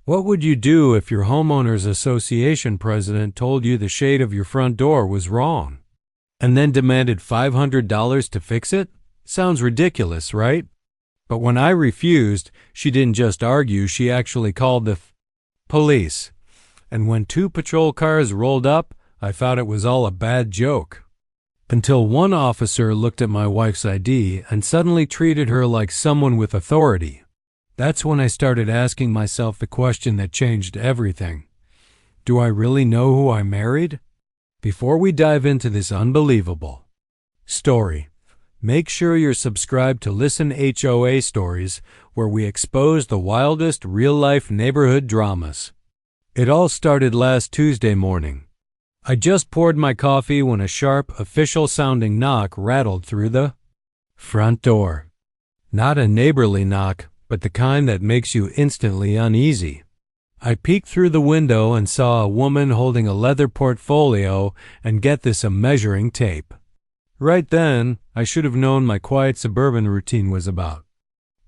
What would you do if your homeowners association president told you the shade of your front door was wrong and then demanded $500 to fix it? Sounds ridiculous, right? But when I refused, she didn't just argue, she actually called the police. And when 2 patrol cars rolled up, I thought it was all a bad joke. Until one officer looked at my wife's ID and suddenly treated her like someone with authority. That's when I started asking myself the question that changed everything. Do I really know who I married? Before we dive into this unbelievable story, make sure you're subscribed to Listen HOA Stories, where we expose the wildest real-life neighborhood dramas. It all started last Tuesday morning. I just poured my coffee when a sharp, official-sounding knock rattled through the front door. Not a neighborly knock, but the kind that makes you instantly uneasy. I peeked through the window and saw a woman holding a leather portfolio and, get this, a measuring tape. Right then, I should have known my quiet suburban routine was about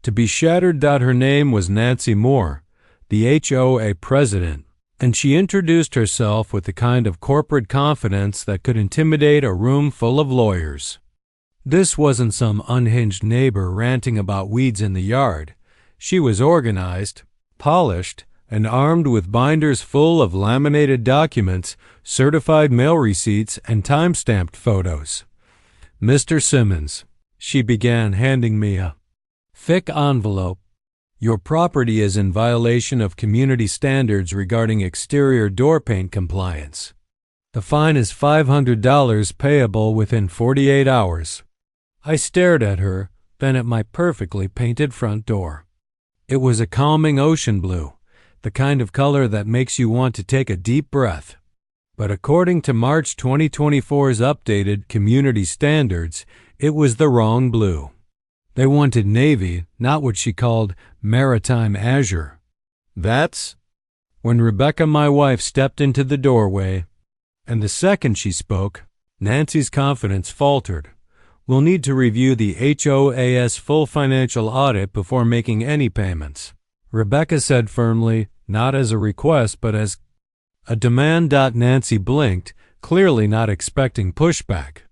to be shattered. Her name was Nancy Moore, the HOA president, and she introduced herself with the kind of corporate confidence that could intimidate a room full of lawyers. This wasn't some unhinged neighbor ranting about weeds in the yard. She was organized, polished, and armed with binders full of laminated documents, certified mail receipts, and time-stamped photos. "Mr. Simmons," she began, handing me a thick envelope, "your property is in violation of community standards regarding exterior door paint compliance. The fine is $500 payable within 48 hours. I stared at her, then at my perfectly painted front door. It was a calming ocean blue, the kind of color that makes you want to take a deep breath. But according to March 2024's updated community standards, it was the wrong blue. They wanted navy, not what she called maritime azure. That's when Rebecca, my wife, stepped into the doorway, and the second she spoke, Nancy's confidence faltered. "We'll need to review the HOA's full financial audit before making any payments," Rebecca said firmly, not as a request but as a demand. Nancy blinked, clearly not expecting pushback.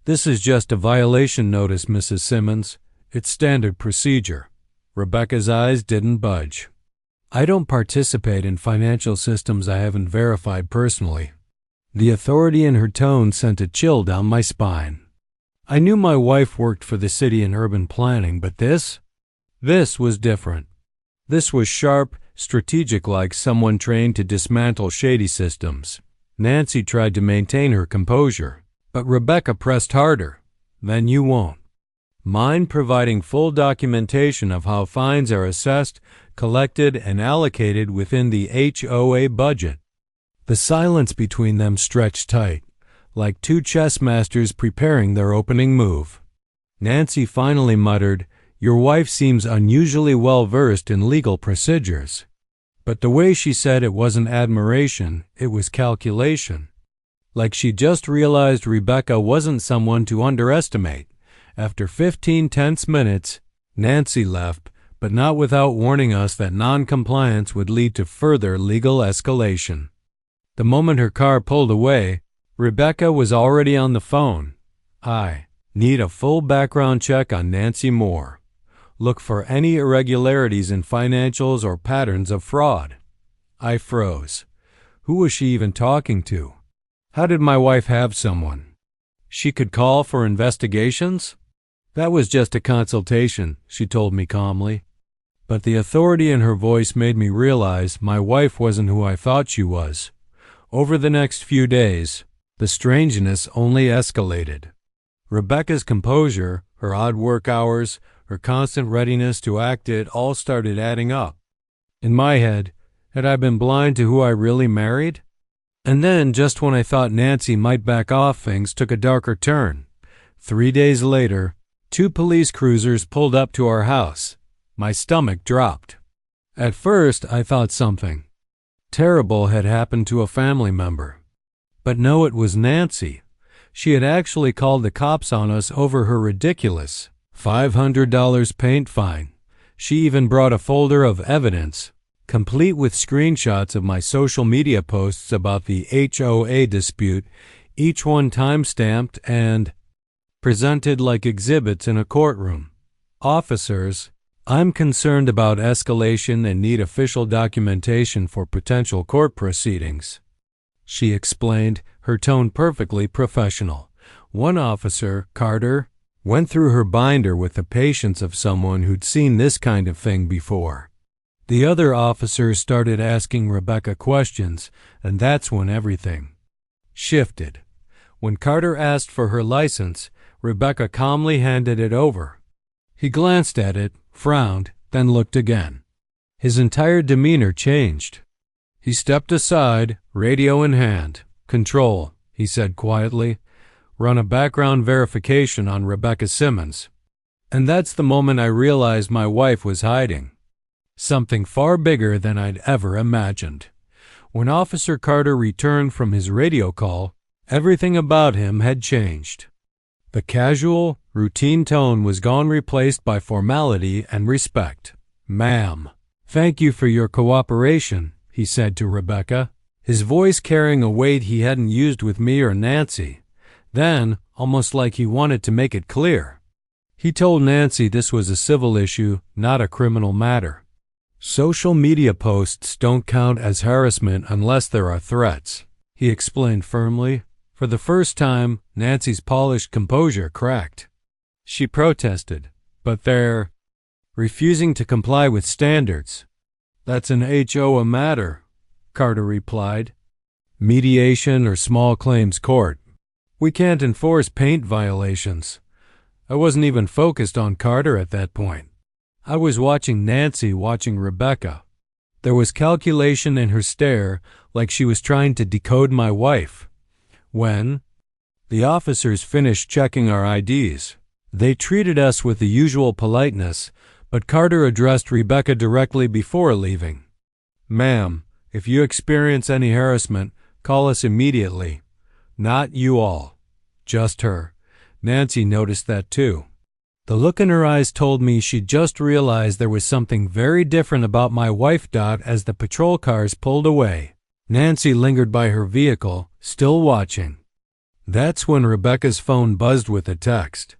"This is just a violation notice, Mrs. Simmons. It's standard procedure." Rebecca's eyes didn't budge. "I don't participate in financial systems I haven't verified personally." The authority in her tone sent a chill down my spine. I knew my wife worked for the city in urban planning, but this was different. This was sharp, strategic, like someone trained to dismantle shady systems. Nancy tried to maintain her composure, but Rebecca pressed harder. "Then you won't mind providing full documentation of how fines are assessed, collected, and allocated within the HOA budget." The silence between them stretched tight, like 2 chess masters preparing their opening move. Nancy finally muttered, "Your wife seems unusually well-versed in legal procedures." But the way she said it wasn't admiration, it was calculation. Like she just realized Rebecca wasn't someone to underestimate. After 15 tense minutes, Nancy left, but not without warning us that non-compliance would lead to further legal escalation. The moment her car pulled away, Rebecca was already on the phone. "I need a full background check on Nancy Moore. Look for any irregularities in financials or patterns of fraud." I froze. Who was she even talking to? How did my wife have someone she could call for investigations? "That was just a consultation," she told me calmly. But the authority in her voice made me realize my wife wasn't who I thought she was. Over the next few days, the strangeness only escalated. Rebecca's composure, her odd work hours, her constant readiness to act, it all started adding up. In my head, had I been blind to who I really married? And then, just when I thought Nancy might back off, things took a darker turn. 3 days later, 2 police cruisers pulled up to our house. My stomach dropped. At first, I thought something terrible had happened to a family member. But no, it was Nancy. She had actually called the cops on us over her ridiculous $500 paint fine. She even brought a folder of evidence, complete with screenshots of my social media posts about the HOA dispute, each one time-stamped and presented like exhibits in a courtroom. Officers, I'm concerned about escalation and need official documentation for potential court proceedings, she explained, her tone perfectly professional. One officer, Carter, went through her binder with the patience of someone who'd seen this kind of thing before. The other officers started asking Rebecca questions, and that's when everything shifted. When Carter asked for her license, Rebecca calmly handed it over. He glanced at it, frowned, then looked again. His entire demeanor changed. He stepped aside, radio in hand. "Control," he said quietly. "Run a background verification on Rebecca Simmons." And that's the moment I realized my wife was hiding something far bigger than I'd ever imagined. When Officer Carter returned from his radio call, everything about him had changed. The casual, routine tone was gone, replaced by formality and respect. "Ma'am, thank you for your cooperation," he said to Rebecca, his voice carrying a weight he hadn't used with me or Nancy. Then, almost like he wanted to make it clear, he told Nancy this was a civil issue, not a criminal matter. "Social media posts don't count as harassment unless there are threats," he explained firmly. For the first time, Nancy's polished composure cracked. She protested, "But they're refusing to comply with standards." "That's an HOA matter," Carter replied. "Mediation or small claims court. We can't enforce paint violations." I wasn't even focused on Carter at that point. I was watching Nancy watching Rebecca. There was calculation in her stare, like she was trying to decode my wife. When the officers finished checking our IDs, they treated us with the usual politeness, but Carter addressed Rebecca directly before leaving. "Ma'am, if you experience any harassment, call us immediately. Not you all, just her." Nancy noticed that too. The look in her eyes told me she'd just realized there was something very different about my wife. As the patrol cars pulled away, Nancy lingered by her vehicle, still watching. That's when Rebecca's phone buzzed with a text.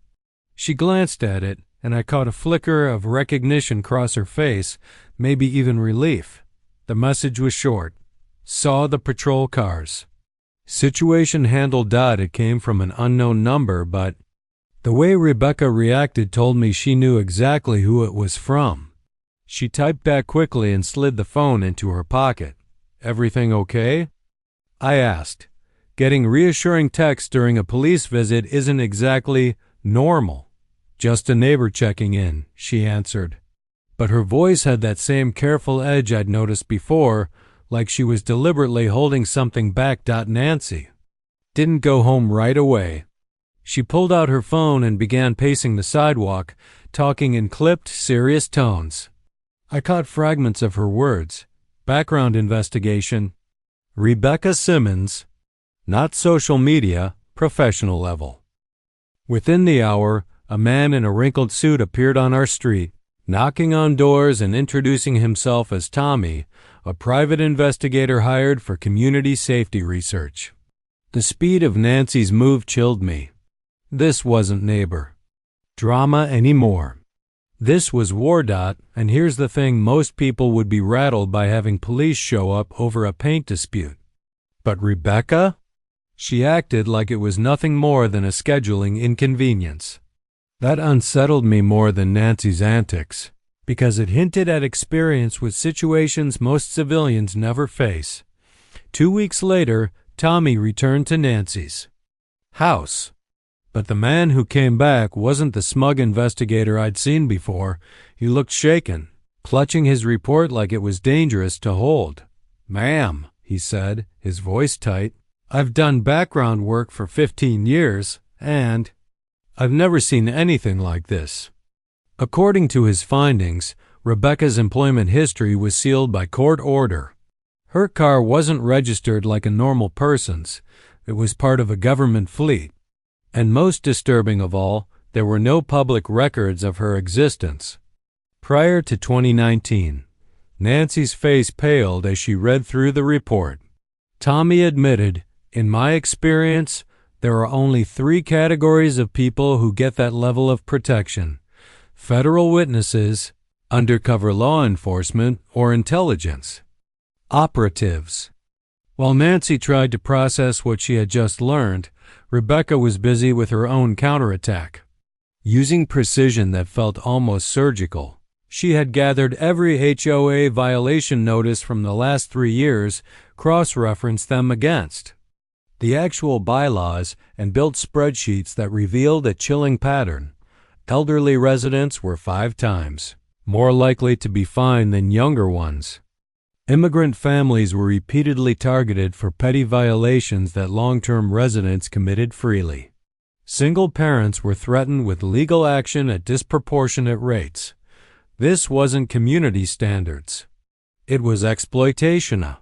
She glanced at it, and I caught a flicker of recognition cross her face, maybe even relief. The message was short. "Saw the patrol cars. Situation handled." It came from an unknown number, but the way Rebecca reacted told me she knew exactly who it was from. She typed back quickly and slid the phone into her pocket. "Everything okay?" I asked. Getting reassuring texts during a police visit isn't exactly normal. "Just a neighbor checking in," she answered. But her voice had that same careful edge I'd noticed before, like she was deliberately holding something back. Nancy didn't go home right away. She pulled out her phone and began pacing the sidewalk, talking in clipped, serious tones. I caught fragments of her words. Background investigation. Rebecca Simmons. Not social media, professional level. Within the hour, a man in a wrinkled suit appeared on our street, knocking on doors and introducing himself as Tommy, a private investigator hired for community safety research. The speed of Nancy's move chilled me. This wasn't neighbor drama anymore. This was war. And here's the thing, most people would be rattled by having police show up over a paint dispute. But Rebecca? She acted like it was nothing more than a scheduling inconvenience. That unsettled me more than Nancy's antics, because it hinted at experience with situations most civilians never face. 2 weeks later, Tommy returned to Nancy's house. But the man who came back wasn't the smug investigator I'd seen before. He looked shaken, clutching his report like it was dangerous to hold. "Ma'am," he said, his voice tight, "I've done background work for 15 years, and I've never seen anything like this." According to his findings, Rebecca's employment history was sealed by court order. Her car wasn't registered like a normal person's. It was part of a government fleet. And most disturbing of all, there were no public records of her existence. Prior to 2019, Nancy's face paled as she read through the report. Tommy admitted, "In my experience, there are only 3 categories of people who get that level of protection: federal witnesses, undercover law enforcement, or intelligence operatives." While Nancy tried to process what she had just learned, Rebecca was busy with her own counterattack. Using precision that felt almost surgical, she had gathered every HOA violation notice from the last 3 years, cross-referenced them against the actual bylaws, and built spreadsheets that revealed a chilling pattern. Elderly residents were 5 times more likely to be fined than younger ones. Immigrant families were repeatedly targeted for petty violations that long-term residents committed freely. Single parents were threatened with legal action at disproportionate rates. This wasn't community standards. It was exploitation, a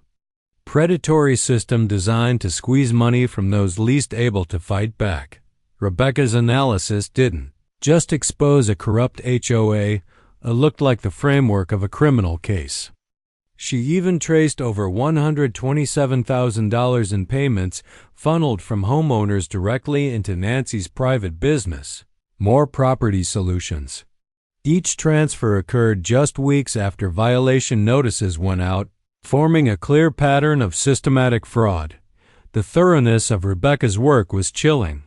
predatory system designed to squeeze money from those least able to fight back. Rebecca's analysis didn't just expose a corrupt HOA, it looked like the framework of a criminal case. She even traced over $127,000 in payments funneled from homeowners directly into Nancy's private business, More Property Solutions. Each transfer occurred just weeks after violation notices went out, forming a clear pattern of systematic fraud. The thoroughness of Rebecca's work was chilling.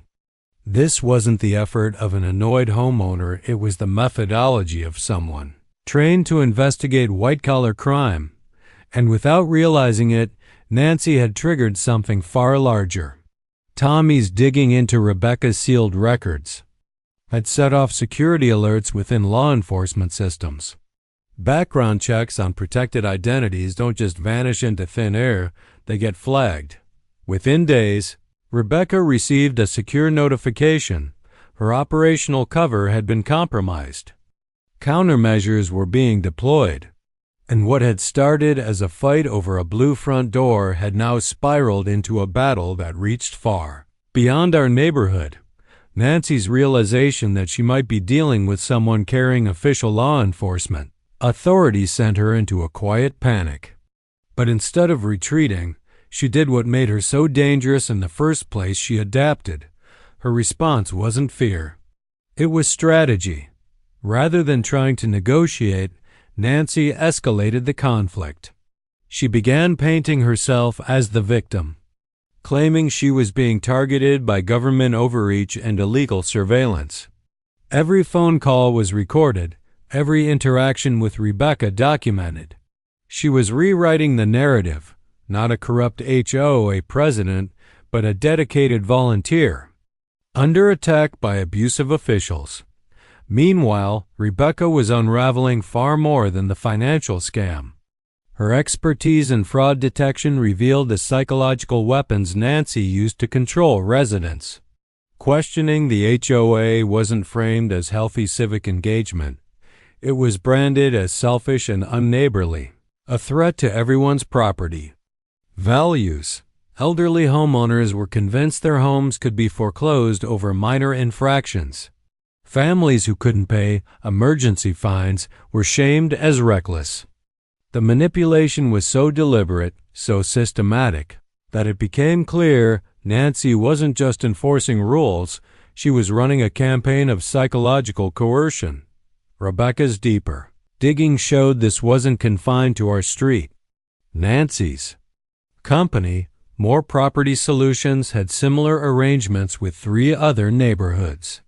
This wasn't the effort of an annoyed homeowner, it was the methodology of someone trained to investigate white-collar crime. And without realizing it, Nancy had triggered something far larger. Tommy's digging into Rebecca's sealed records had set off security alerts within law enforcement systems. Background checks on protected identities don't just vanish into thin air, they get flagged. Within days, Rebecca received a secure notification. Her operational cover had been compromised. Countermeasures were being deployed. And what had started as a fight over a blue front door had now spiraled into a battle that reached far beyond our neighborhood. Nancy's realization that she might be dealing with someone carrying official law enforcement authority sent her into a quiet panic. But instead of retreating, she did what made her so dangerous in the first place. She adapted. Her response wasn't fear. It was strategy. Rather than trying to negotiate, Nancy escalated the conflict. She began painting herself as the victim, claiming she was being targeted by government overreach and illegal surveillance. Every phone call was recorded, every interaction with Rebecca documented. She was rewriting the narrative, not a corrupt HOA president, but a dedicated volunteer, under attack by abusive officials. Meanwhile, Rebecca was unraveling far more than the financial scam. Her expertise in fraud detection revealed the psychological weapons Nancy used to control residents. Questioning the HOA wasn't framed as healthy civic engagement. It was branded as selfish and unneighborly, a threat to everyone's property. Values. Elderly homeowners were convinced their homes could be foreclosed over minor infractions. Families who couldn't pay emergency fines were shamed as reckless. The manipulation was so deliberate, so systematic, that it became clear Nancy wasn't just enforcing rules, she was running a campaign of psychological coercion. Rebecca's deeper digging showed this wasn't confined to our street. Nancy's company, More Property Solutions, had similar arrangements with 3 other neighborhoods.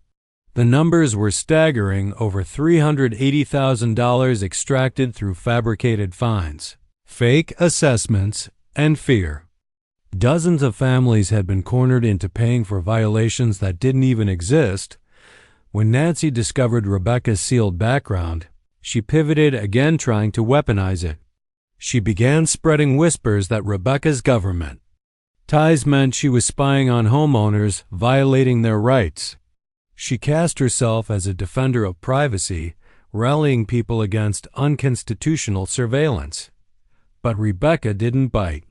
The numbers were staggering: over $380,000 extracted through fabricated fines, fake assessments, and fear. Dozens of families had been cornered into paying for violations that didn't even exist. When Nancy discovered Rebecca's sealed background, she pivoted again, trying to weaponize it. She began spreading whispers that Rebecca's government ties meant she was spying on homeowners, violating their rights. She cast herself as a defender of privacy, rallying people against unconstitutional surveillance. But Rebecca didn't bite.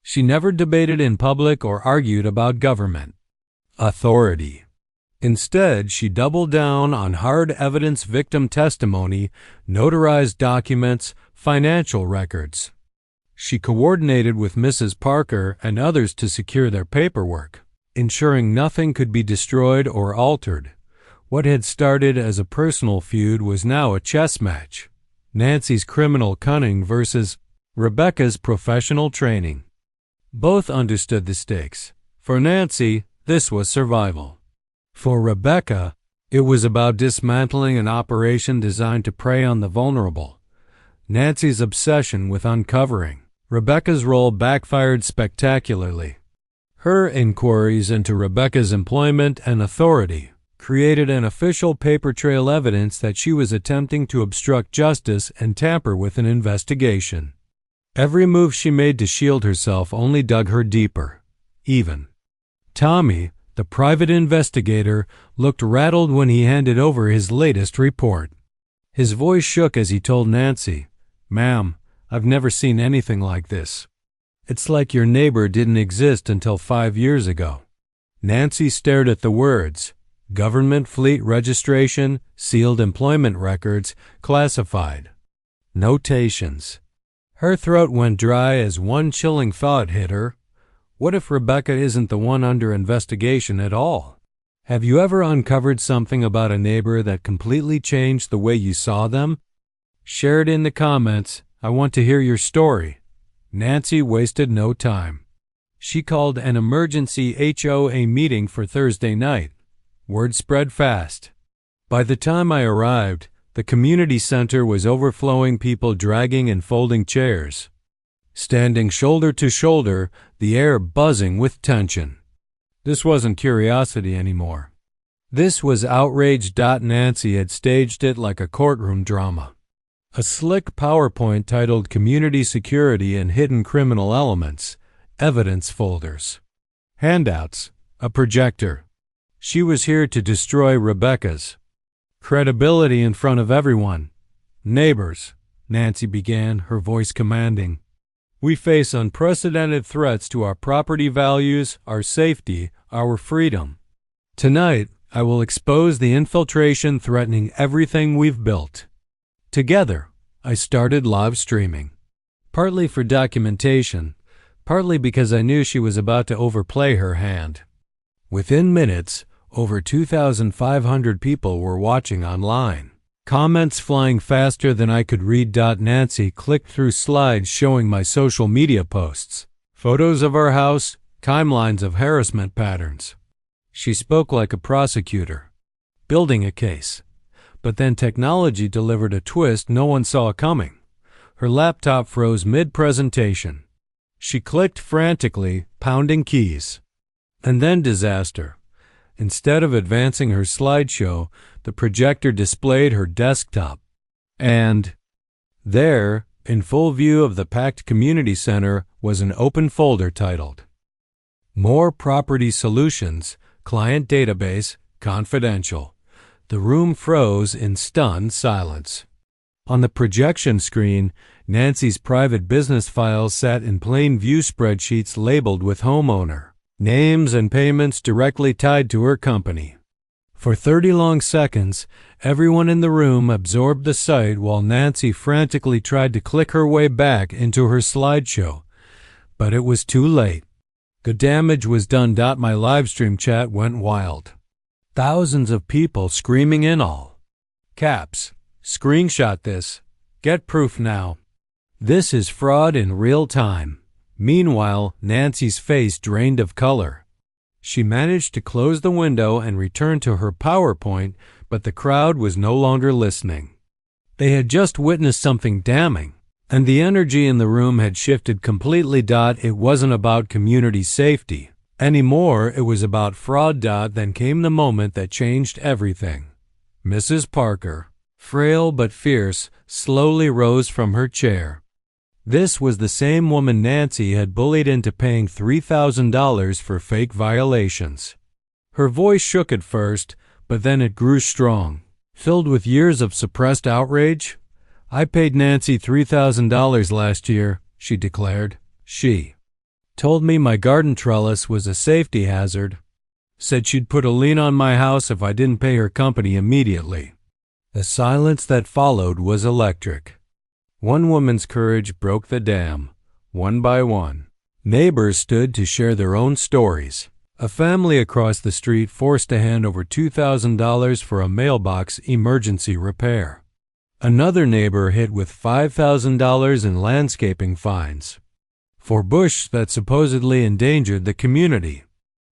She never debated in public or argued about government authority. Instead, she doubled down on hard evidence victim testimony, notarized documents, financial records. She coordinated with Mrs. Parker and others to secure their paperwork, ensuring nothing could be destroyed or altered. What had started as a personal feud was now a chess match. Nancy's criminal cunning versus Rebecca's professional training. Both understood the stakes. For Nancy, this was survival. For Rebecca, it was about dismantling an operation designed to prey on the vulnerable. Nancy's obsession with uncovering Rebecca's role backfired spectacularly. Her inquiries into Rebecca's employment and authority created an official paper trail evidence that she was attempting to obstruct justice and tamper with an investigation. Every move she made to shield herself only dug her deeper. Even Tommy, the private investigator, looked rattled when he handed over his latest report. His voice shook as he told Nancy, "Ma'am, I've never seen anything like this. It's like your neighbor didn't exist until 5 years ago." Nancy stared at the words, government fleet registration, sealed employment records, classified. Notations. Her throat went dry as one chilling thought hit her. What if Rebecca isn't the one under investigation at all? Have you ever uncovered something about a neighbor that completely changed the way you saw them? Share it in the comments. I want to hear your story. Nancy wasted no time. She called an emergency HOA meeting for Thursday night. Word spread fast. By the time I arrived, the community center was overflowing, people dragging and folding chairs. Standing shoulder to shoulder, the air buzzing with tension. This wasn't curiosity anymore. This was outrage. Nancy had staged it like a courtroom drama. A slick PowerPoint titled Community Security and Hidden Criminal Elements, evidence folders, handouts, a projector. She was here to destroy Rebecca's credibility in front of everyone. "Neighbors," Nancy began, her voice commanding, "we face unprecedented threats to our property values, our safety, our freedom. Tonight, I will expose the infiltration threatening everything we've built." Together, I started live streaming, partly for documentation, partly because I knew she was about to overplay her hand. Within minutes, over 2,500 people were watching online. Comments flying faster than I could read. Nancy clicked through slides showing my social media posts, photos of our house, timelines of harassment patterns. She spoke like a prosecutor, building a case. But then technology delivered a twist no one saw coming. Her laptop froze mid-presentation. She clicked frantically, pounding keys. And then disaster. Instead of advancing her slideshow, the projector displayed her desktop. And there, in full view of the packed community center, was an open folder titled More Property Solutions, Client Database, Confidential. The room froze in stunned silence. On the projection screen, Nancy's private business files sat in plain view spreadsheets labeled with homeowner names and payments directly tied to her company. For 30 long seconds, everyone in the room absorbed the sight while Nancy frantically tried to click her way back into her slideshow. But it was too late. The damage was done. My livestream chat went wild. Thousands of people screaming in all caps, "Screenshot this. Get proof now. This is fraud in real time." Meanwhile, Nancy's face drained of color. She managed to close the window and return to her PowerPoint, but the crowd was no longer listening. They had just witnessed something damning, and the energy in the room had shifted completely. It wasn't about community safety anymore, it was about fraud. Then came the moment that changed everything. Mrs. Parker, frail but fierce, slowly rose from her chair. This was the same woman Nancy had bullied into paying $3,000 for fake violations. Her voice shook at first, but then it grew strong. Filled with years of suppressed outrage, "I paid Nancy $3,000 last year," she declared. "She told me my garden trellis was a safety hazard. Said she'd put a lien on my house if I didn't pay her company immediately. The silence that followed was electric. One woman's courage broke the dam, one by one. Neighbors stood to share their own stories. A family across the street forced to hand over $2,000 for a mailbox emergency repair. Another neighbor hit with $5,000 in landscaping fines for bush that supposedly endangered the community.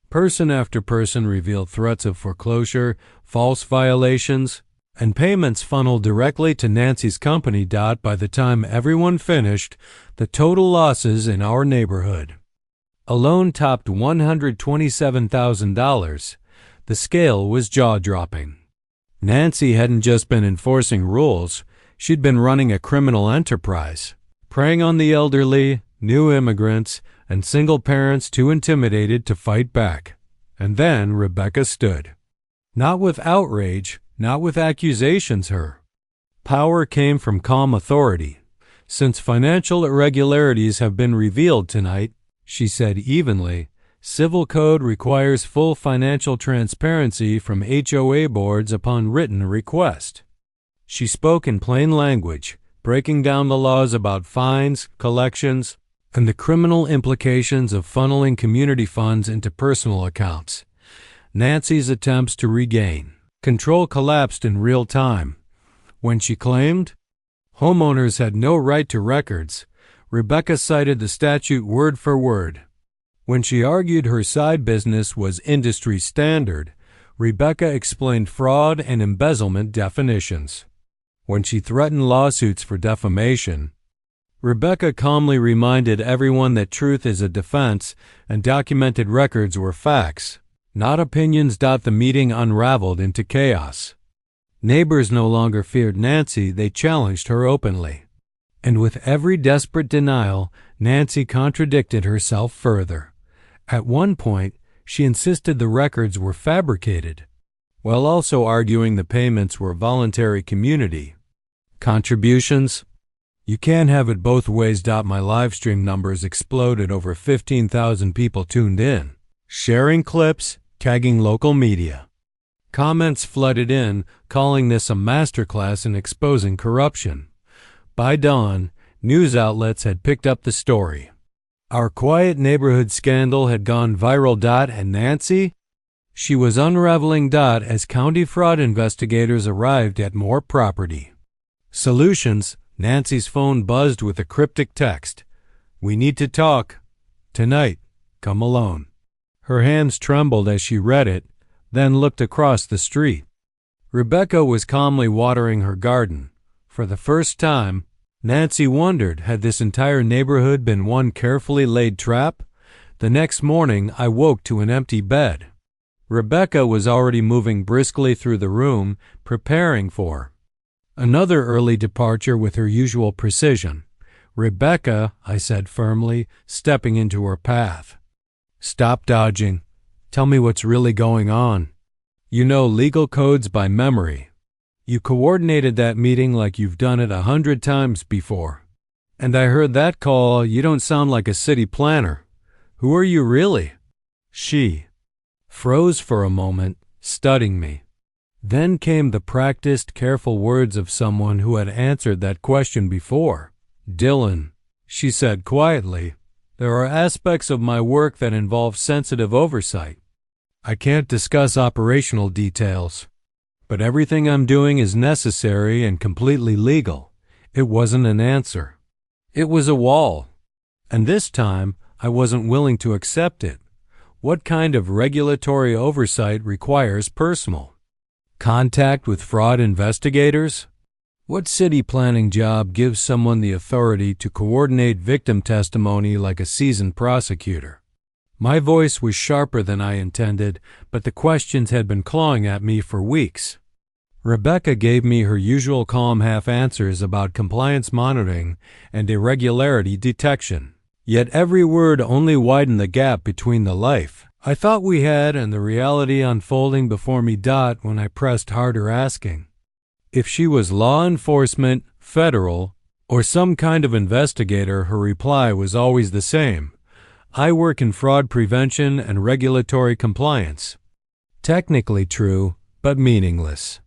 Person after person revealed threats of foreclosure, false violations, and payments funneled directly to Nancy's company. By the time everyone finished, the total losses in our neighborhood alone topped $127,000. The scale was jaw-dropping. Nancy hadn't just been enforcing rules, she'd been running a criminal enterprise, preying on the elderly, new immigrants, and single parents too intimidated to fight back. And then Rebecca stood. Not with outrage, not with accusations. Her power came from calm authority. Since financial irregularities have been revealed tonight, she said evenly, civil code requires full financial transparency from HOA boards upon written request. She spoke in plain language, breaking down the laws about fines, collections, and the criminal implications of funneling community funds into personal accounts. Nancy's attempts to regain control collapsed in real time. When she claimed homeowners had no right to records, Rebecca cited the statute word for word. When she argued her side business was industry standard, Rebecca explained fraud and embezzlement definitions. When she threatened lawsuits for defamation, Rebecca calmly reminded everyone that truth is a defense and documented records were facts, not opinions. The meeting unraveled into chaos. Neighbors no longer feared Nancy, they challenged her openly. And with every desperate denial, Nancy contradicted herself further. At one point, she insisted the records were fabricated, while also arguing the payments were voluntary community contributions. You can't have it both ways. My live stream numbers exploded. Over 15,000 people tuned in, sharing clips, tagging local media. Comments flooded in, calling this a masterclass in exposing corruption. By dawn, news outlets had picked up the story. Our quiet neighborhood scandal had gone viral. And Nancy? She was unraveling. As county fraud investigators arrived at more property solutions, Nancy's phone buzzed with a cryptic text. We need to talk. Tonight. Come alone. Her hands trembled as she read it, then looked across the street. Rebecca was calmly watering her garden. For the first time, Nancy wondered, had this entire neighborhood been one carefully laid trap? The next morning, I woke to an empty bed. Rebecca was already moving briskly through the room, preparing for another early departure with her usual precision. Rebecca, I said firmly, stepping into her path. Stop dodging. Tell me what's really going on. You know legal codes by memory. You coordinated that meeting like you've done it 100 times before. And I heard that call. You don't sound like a city planner. Who are you really? She froze for a moment, studying me. Then came the practiced, careful words of someone who had answered that question before. Dylan, she said quietly, there are aspects of my work that involve sensitive oversight. I can't discuss operational details, but everything I'm doing is necessary and completely legal. It wasn't an answer. It was a wall. And this time, I wasn't willing to accept it. What kind of regulatory oversight requires personal contact with fraud investigators? What city planning job gives someone the authority to coordinate victim testimony like a seasoned prosecutor? My voice was sharper than I intended, but the questions had been clawing at me for weeks. Rebecca gave me her usual calm half-answers about compliance monitoring and irregularity detection. Yet every word only widened the gap between the life I thought we had and the reality unfolding before me. When I pressed harder, asking if she was law enforcement, federal, or some kind of investigator, her reply was always the same. I work in fraud prevention and regulatory compliance. Technically true, but meaningless.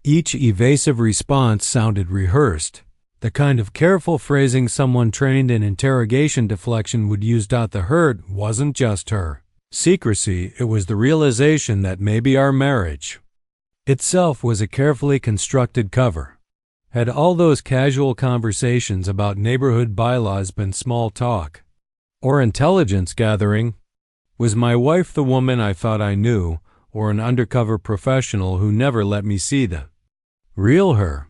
Each evasive response sounded rehearsed, the kind of careful phrasing someone trained in interrogation deflection would use. The hurt wasn't just her secrecy, it was the realization that maybe our marriage itself was a carefully constructed cover. Had all those casual conversations about neighborhood bylaws been small talk or intelligence gathering? Was my wife the woman I thought I knew, or an undercover professional who never let me see the real her?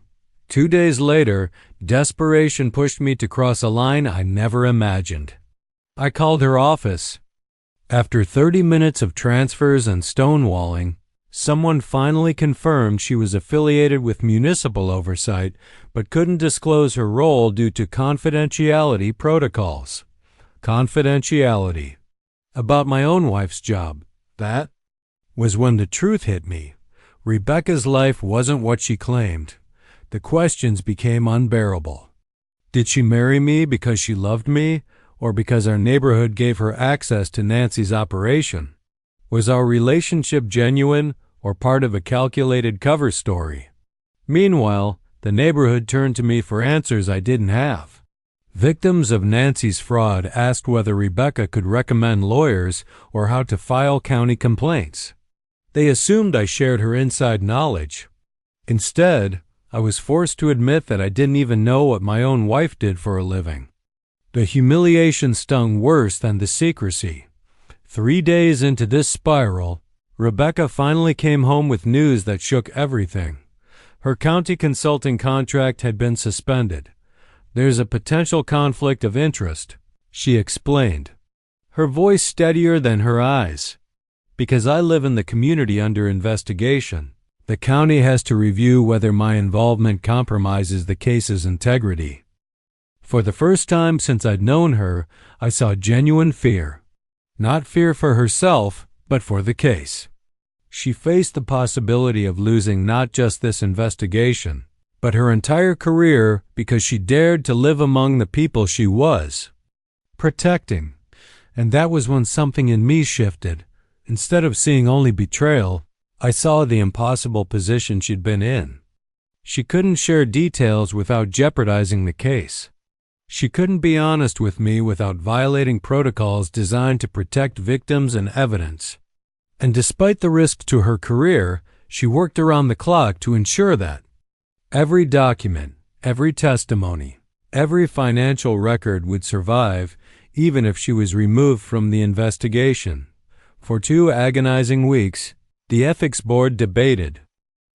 2 days later, desperation pushed me to cross a line I never imagined. I called her office. After 30 minutes of transfers and stonewalling, someone finally confirmed she was affiliated with municipal oversight but couldn't disclose her role due to confidentiality protocols. Confidentiality. About my own wife's job. That was when the truth hit me. Rebecca's life wasn't what she claimed. The questions became unbearable. Did she marry me because she loved me, or because our neighborhood gave her access to Nancy's operation? Was our relationship genuine or part of a calculated cover story? Meanwhile, the neighborhood turned to me for answers I didn't have. Victims of Nancy's fraud asked whether Rebecca could recommend lawyers or how to file county complaints. They assumed I shared her inside knowledge. Instead, I was forced to admit that I didn't even know what my own wife did for a living. The humiliation stung worse than the secrecy. 3 days into this spiral, Rebecca finally came home with news that shook everything. Her county consulting contract had been suspended. There's a potential conflict of interest, she explained, her voice steadier than her eyes. Because I live in the community under investigation, the county has to review whether my involvement compromises the case's integrity. For the first time since I'd known her, I saw genuine fear. Not fear for herself, but for the case. She faced the possibility of losing not just this investigation, but her entire career because she dared to live among the people she was protecting. And that was when something in me shifted. Instead of seeing only betrayal, I saw the impossible position she'd been in. She couldn't share details without jeopardizing the case. She couldn't be honest with me without violating protocols designed to protect victims and evidence. And despite the risk to her career, she worked around the clock to ensure that every document, every testimony, every financial record would survive, even if she was removed from the investigation. For 2 agonizing weeks, the ethics board debated.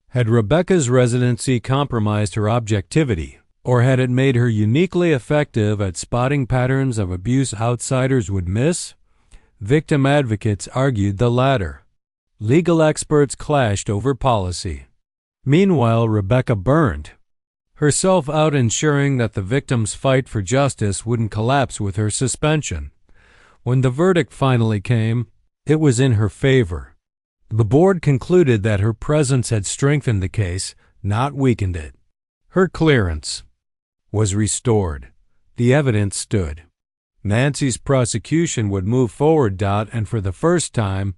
Had Rebecca's residency compromised her objectivity, or had it made her uniquely effective at spotting patterns of abuse outsiders would miss? Victim advocates argued the latter. Legal experts clashed over policy. Meanwhile, Rebecca burned herself out ensuring that the victim's fight for justice wouldn't collapse with her suspension. When the verdict finally came, it was in her favor. The board concluded that her presence had strengthened the case, not weakened it. Her clearance was restored. The evidence stood. Nancy's prosecution would move forward. And for the first time,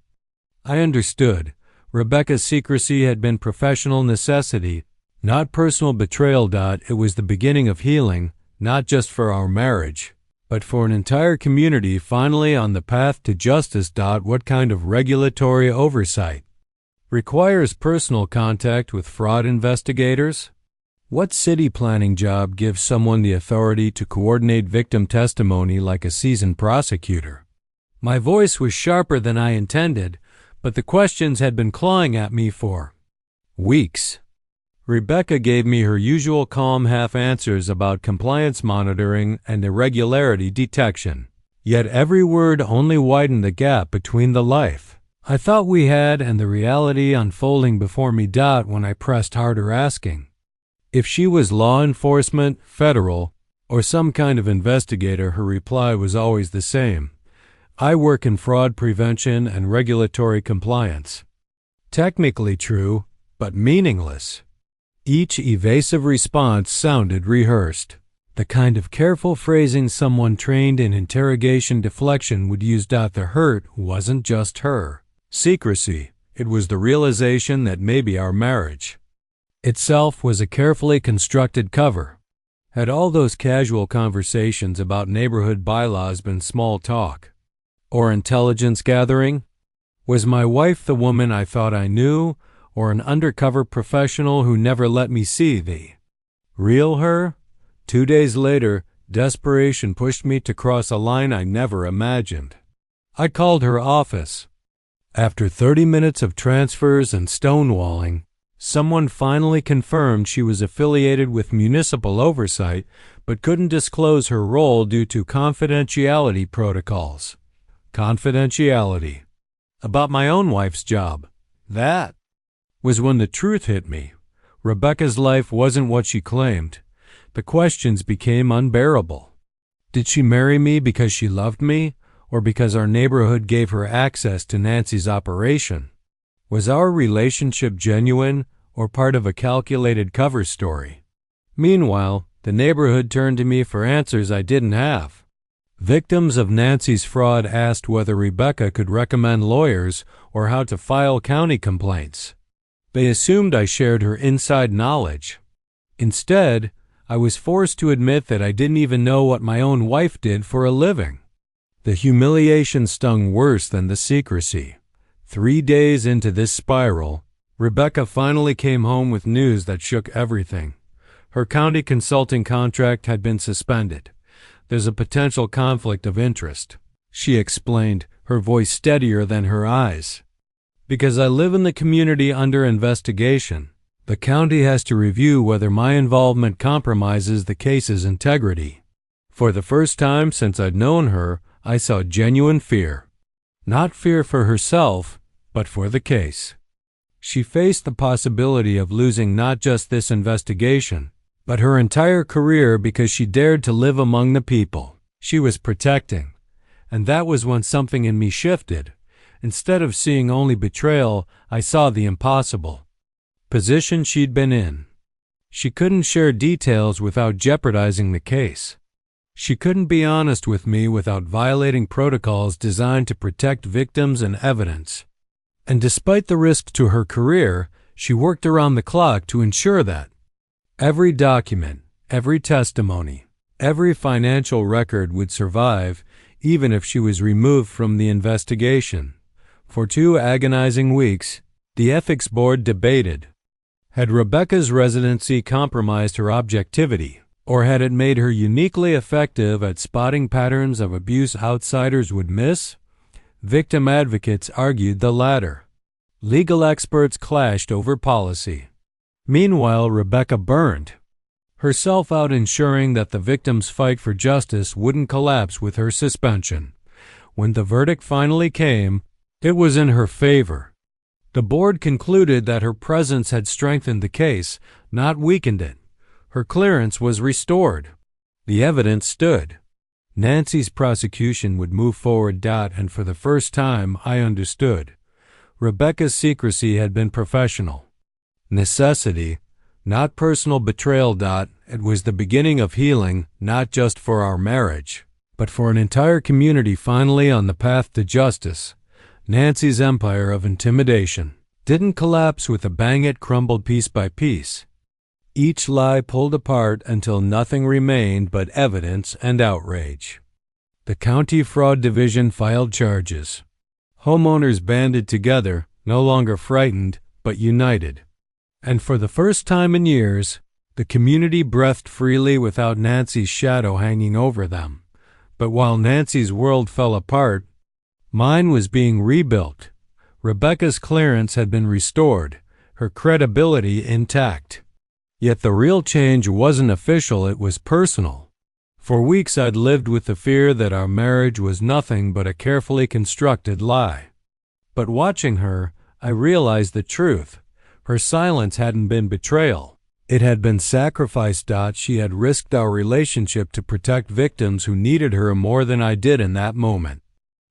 I understood. Rebecca's secrecy had been professional necessity, not personal betrayal. It was the beginning of healing, not just for our marriage, but for an entire community finally on the path to justice. What kind of regulatory oversight requires personal contact with fraud investigators? What city planning job gives someone the authority to coordinate victim testimony like a seasoned prosecutor? My voice was sharper than I intended, but the questions had been clawing at me for weeks. Rebecca gave me her usual calm half-answers about compliance monitoring and irregularity detection. Yet every word only widened the gap between the life I thought we had and the reality unfolding before me. When I pressed harder, asking if she was law enforcement, federal, or some kind of investigator, her reply was always the same. I work in fraud prevention and regulatory compliance. Technically true, but meaningless. Each evasive response sounded rehearsed, the kind of careful phrasing someone trained in interrogation deflection would use. The hurt wasn't just her secrecy, It was the realization that maybe our marriage itself was a carefully constructed cover. Had all those casual conversations about neighborhood bylaws been small talk? Or intelligence gathering? Was my wife the woman I thought I knew, or an undercover professional who never let me see the real her? 2 days later, desperation pushed me to cross a line I never imagined. I called her office. After 30 minutes of transfers and stonewalling, someone finally confirmed she was affiliated with municipal oversight but couldn't disclose her role due to confidentiality protocols. Confidentiality. About my own wife's job. That was when the truth hit me. Rebecca's life wasn't what she claimed. The questions became unbearable. Did she marry me because she loved me, or because our neighborhood gave her access to Nancy's operation? Was our relationship genuine, or part of a calculated cover story? Meanwhile, the neighborhood turned to me for answers I didn't have. Victims of Nancy's fraud asked whether Rebecca could recommend lawyers or how to file county complaints. They assumed I shared her inside knowledge. Instead, I was forced to admit that I didn't even know what my own wife did for a living. The humiliation stung worse than the secrecy. 3 days into this spiral, Rebecca finally came home with news that shook everything. Her county consulting contract had been suspended. There's a potential conflict of interest, she explained, her voice steadier than her eyes. Because I live in the community under investigation, the county has to review whether my involvement compromises the case's integrity. For the first time since I'd known her, I saw genuine fear. Not fear for herself, but for the case. She faced the possibility of losing not just this investigation, but her entire career because she dared to live among the people she was protecting. And that was when something in me shifted. Instead of seeing only betrayal, I saw the impossible position she'd been in. She couldn't share details without jeopardizing the case. She couldn't be honest with me without violating protocols designed to protect victims and evidence. And despite the risk to her career, she worked around the clock to ensure that every document, every testimony, every financial record would survive, even if she was removed from the investigation. For 2 agonizing weeks, the ethics board debated. Had Rebecca's residency compromised her objectivity, or had it made her uniquely effective at spotting patterns of abuse outsiders would miss? Victim advocates argued the latter. Legal experts clashed over policy. Meanwhile, Rebecca burned herself out ensuring that the victim's fight for justice wouldn't collapse with her suspension. When the verdict finally came, it was in her favor. The board concluded that her presence had strengthened the case, not weakened it. Her clearance was restored. The evidence stood. Nancy's prosecution would move forward. And for the first time, I understood. Rebecca's secrecy had been professional. Necessity, not personal betrayal. It was the beginning of healing, not just for our marriage, but for an entire community finally on the path to justice. Nancy's empire of intimidation didn't collapse with a bang. It crumbled piece by piece. Each lie pulled apart until nothing remained but evidence and outrage. The county fraud division filed charges. Homeowners banded together, no longer frightened, but united. And for the first time in years, the community breathed freely without Nancy's shadow hanging over them. But while Nancy's world fell apart, mine was being rebuilt. Rebecca's clearance had been restored, her credibility intact. Yet the real change wasn't official, it was personal. For weeks I'd lived with the fear that our marriage was nothing but a carefully constructed lie. But watching her, I realized the truth. Her silence hadn't been betrayal. It had been sacrifice. She had risked our relationship to protect victims who needed her more than I did in that moment.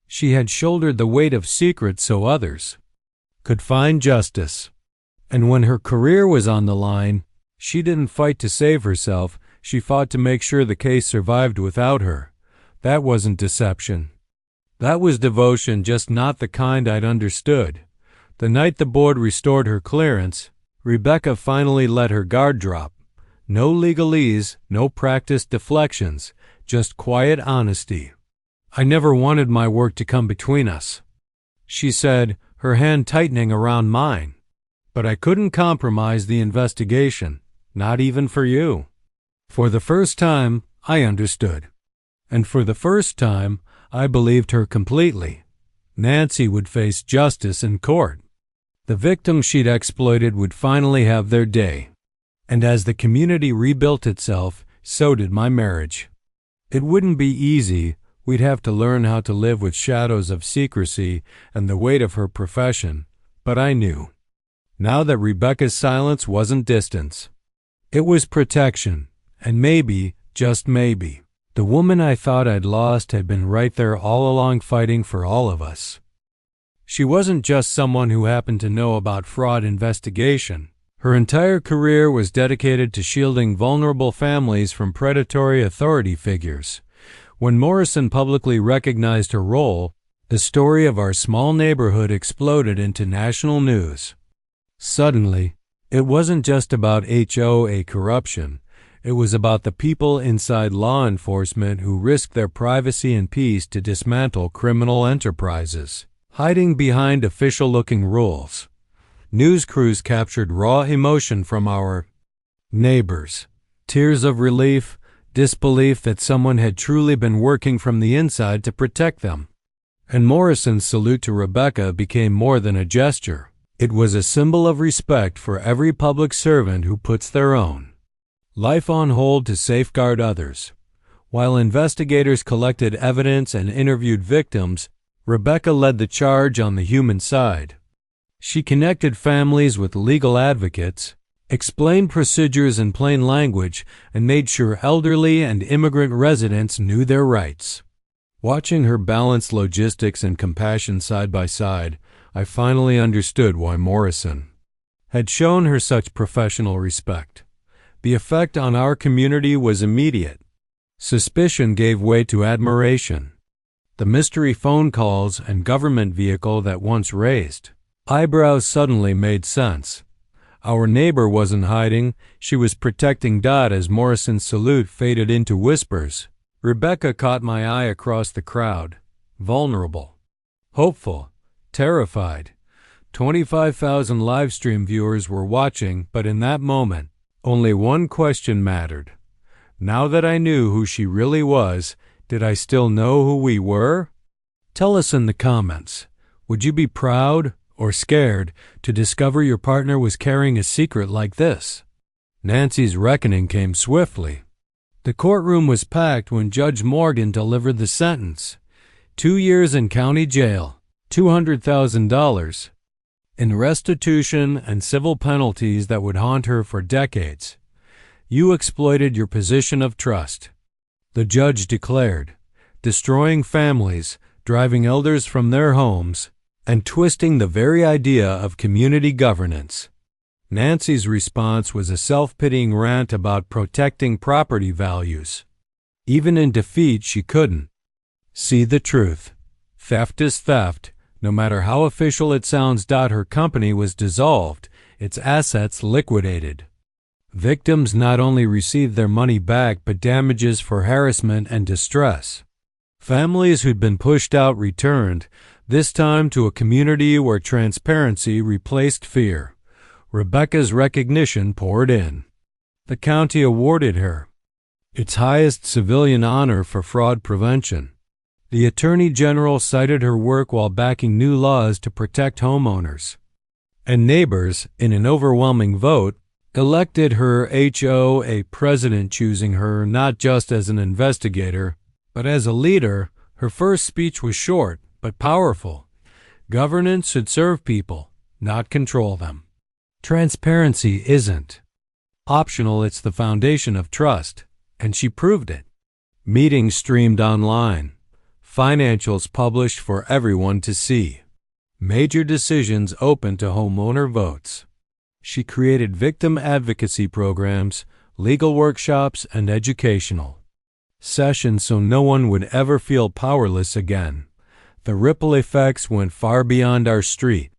She had shouldered the weight of secrets so others could find justice. And when her career was on the line, she didn't fight to save herself, she fought to make sure the case survived without her. That wasn't deception. That was devotion, just not the kind I'd understood. The night the board restored her clearance, Rebecca finally let her guard drop. No legalese, no practiced deflections, just quiet honesty. "I never wanted my work to come between us," she said, her hand tightening around mine. "But I couldn't compromise the investigation, not even for you." For the first time, I understood. And for the first time, I believed her completely. Nancy would face justice in court. The victims she'd exploited would finally have their day. And as the community rebuilt itself, so did my marriage. It wouldn't be easy. We'd have to learn how to live with shadows of secrecy and the weight of her profession, but I knew. Now that Rebecca's silence wasn't distance. It was protection, and maybe, just maybe, the woman I thought I'd lost had been right there all along fighting for all of us. She wasn't just someone who happened to know about fraud investigation. Her entire career was dedicated to shielding vulnerable families from predatory authority figures. When Morrison publicly recognized her role, the story of our small neighborhood exploded into national news. Suddenly, it wasn't just about HOA corruption. It was about the people inside law enforcement who risked their privacy and peace to dismantle criminal enterprises, hiding behind official-looking rules. News crews captured raw emotion from our neighbors. Tears of relief, disbelief that someone had truly been working from the inside to protect them. And Morrison's salute to Rebecca became more than a gesture. It was a symbol of respect for every public servant who puts their own life on hold to safeguard others. While investigators collected evidence and interviewed victims, Rebecca led the charge on the human side. She connected families with legal advocates, explained procedures in plain language, and made sure elderly and immigrant residents knew their rights. Watching her balance logistics and compassion side by side, I finally understood why Morrison had shown her such professional respect. The effect on our community was immediate. Suspicion gave way to admiration. The mystery phone calls and government vehicle that once raised eyebrows suddenly made sense. Our neighbor wasn't hiding, she was protecting Dot as Morrison's salute faded into whispers. Rebecca caught my eye across the crowd, vulnerable, hopeful, terrified. 25,000 livestream viewers were watching, but in that moment, only one question mattered. Now that I knew who she really was, did I still know who we were? Tell us in the comments. Would you be proud or scared to discover your partner was carrying a secret like this? Nancy's reckoning came swiftly. The courtroom was packed when Judge Morgan delivered the sentence. 2 years in county jail, $200,000 in restitution and civil penalties that would haunt her for decades. You exploited your position of trust, the judge declared, destroying families, driving elders from their homes, and twisting the very idea of community governance. Nancy's response was a self-pitying rant about protecting property values. Even in defeat, she couldn't see the truth. Theft is theft. No matter how official it sounds, her company was dissolved, its assets liquidated. Victims not only received their money back, but damages for harassment and distress. Families who'd been pushed out returned, this time to a community where transparency replaced fear. Rebecca's recognition poured in. The county awarded her its highest civilian honor for fraud prevention. The Attorney General cited her work while backing new laws to protect homeowners. And neighbors, in an overwhelming vote, elected her HOA president, choosing her not just as an investigator, but as a leader. Her first speech was short, but powerful. Governance should serve people, not control them. Transparency isn't optional, it's the foundation of trust, and she proved it. Meetings streamed online. Financials published for everyone to see. Major decisions open to homeowner votes. She created victim advocacy programs, legal workshops, and educational sessions so no one would ever feel powerless again. The ripple effects went far beyond our street.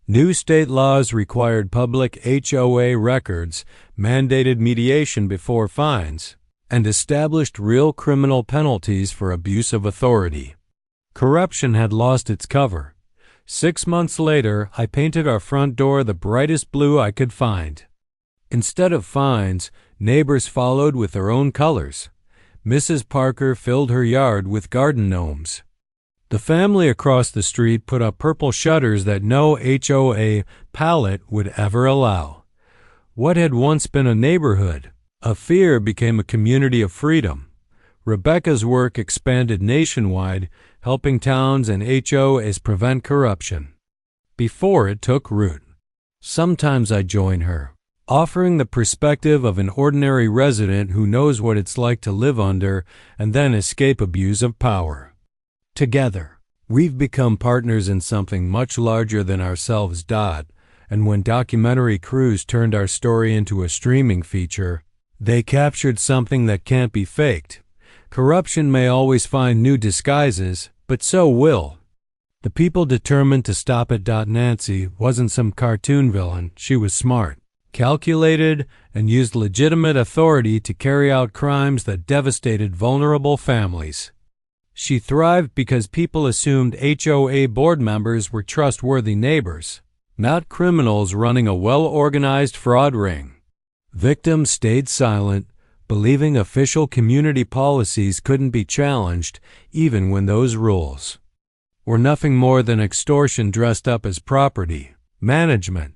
New state laws required public HOA records, mandated mediation before fines, and established real criminal penalties for abuse of authority. Corruption had lost its cover. 6 months later, I painted our front door the brightest blue I could find. Instead of fines, neighbors followed with their own colors. Mrs. Parker filled her yard with garden gnomes. The family across the street put up purple shutters that no HOA pallet would ever allow. What had once been a neighborhood, a fear, became a community of freedom. Rebecca's work expanded nationwide, helping towns and HOAs prevent corruption before it took root. Sometimes I join her, offering the perspective of an ordinary resident who knows what it's like to live under and then escape abuse of power. Together, we've become partners in something much larger than ourselves. And when documentary crews turned our story into a streaming feature, they captured something that can't be faked. Corruption may always find new disguises, but so will the people determined to stop it. Nancy wasn't some cartoon villain. She was smart, calculated, and used legitimate authority to carry out crimes that devastated vulnerable families. She thrived because people assumed HOA board members were trustworthy neighbors, not criminals running a well-organized fraud ring. Victims stayed silent, believing official community policies couldn't be challenged, even when those rules were nothing more than extortion dressed up as property management.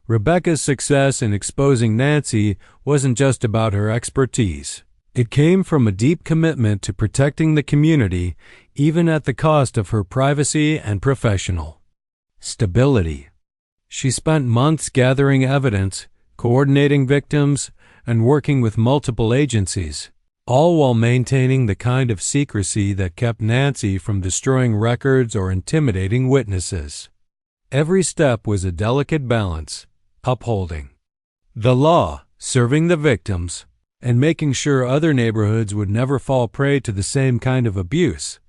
Rebecca's success in exposing Nancy wasn't just about her expertise. It came from a deep commitment to protecting the community, even at the cost of her privacy and professional stability. She spent months gathering evidence, coordinating victims, and working with multiple agencies, all while maintaining the kind of secrecy that kept Nancy from destroying records or intimidating witnesses. Every step was a delicate balance, upholding the law, serving the victims, and making sure other neighborhoods would never fall prey to the same kind of abuse.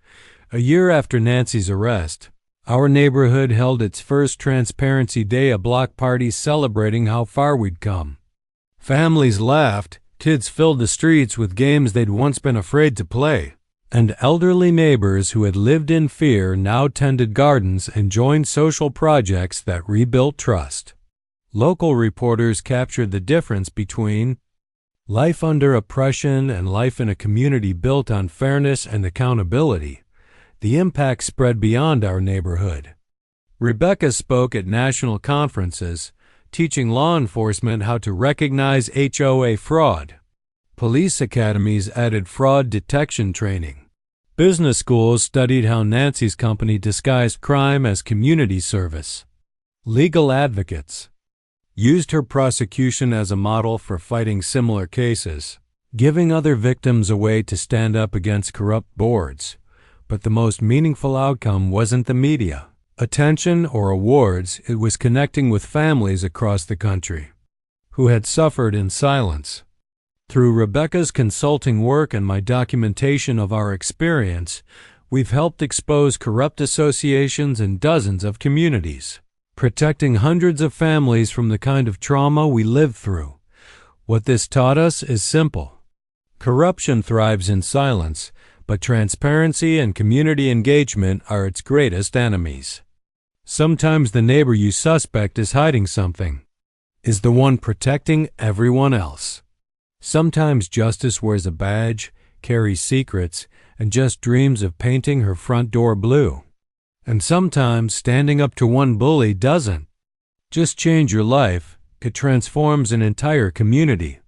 A year after Nancy's arrest, our neighborhood held its first Transparency Day, a block party celebrating how far we'd come. Families laughed, kids filled the streets with games they'd once been afraid to play, and elderly neighbors who had lived in fear now tended gardens and joined social projects that rebuilt trust. Local reporters captured the difference between life under oppression and life in a community built on fairness and accountability. The impact spread beyond our neighborhood. Rebecca spoke at national conferences, teaching law enforcement how to recognize HOA fraud. Police academies added fraud detection training. Business schools studied how Nancy's company disguised crime as community service. Legal advocates used her prosecution as a model for fighting similar cases, giving other victims a way to stand up against corrupt boards. But the most meaningful outcome wasn't the media, attention, or awards. It was connecting with families across the country who had suffered in silence. Through Rebecca's consulting work and my documentation of our experience, we've helped expose corrupt associations in dozens of communities, protecting hundreds of families from the kind of trauma we lived through. What this taught us is simple. Corruption thrives in silence, but transparency and community engagement are its greatest enemies. Sometimes the neighbor you suspect is hiding something is the one protecting everyone else. Sometimes justice wears a badge, carries secrets, and just dreams of painting her front door blue. And sometimes standing up to one bully doesn't just change your life, it transforms an entire community.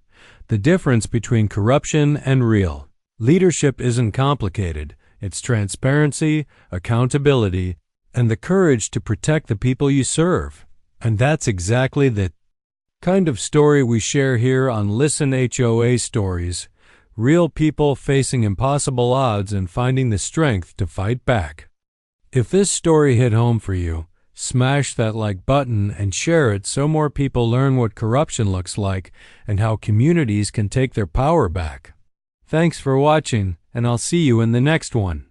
The difference between corruption and real leadership isn't complicated. It's transparency, accountability, and the courage to protect the people you serve. And that's exactly the kind of story we share here on Listen HOA Stories. Real people facing impossible odds and finding the strength to fight back. If this story hit home for you, smash that like button and share it so more people learn what corruption looks like and how communities can take their power back. Thanks for watching, and I'll see you in the next one.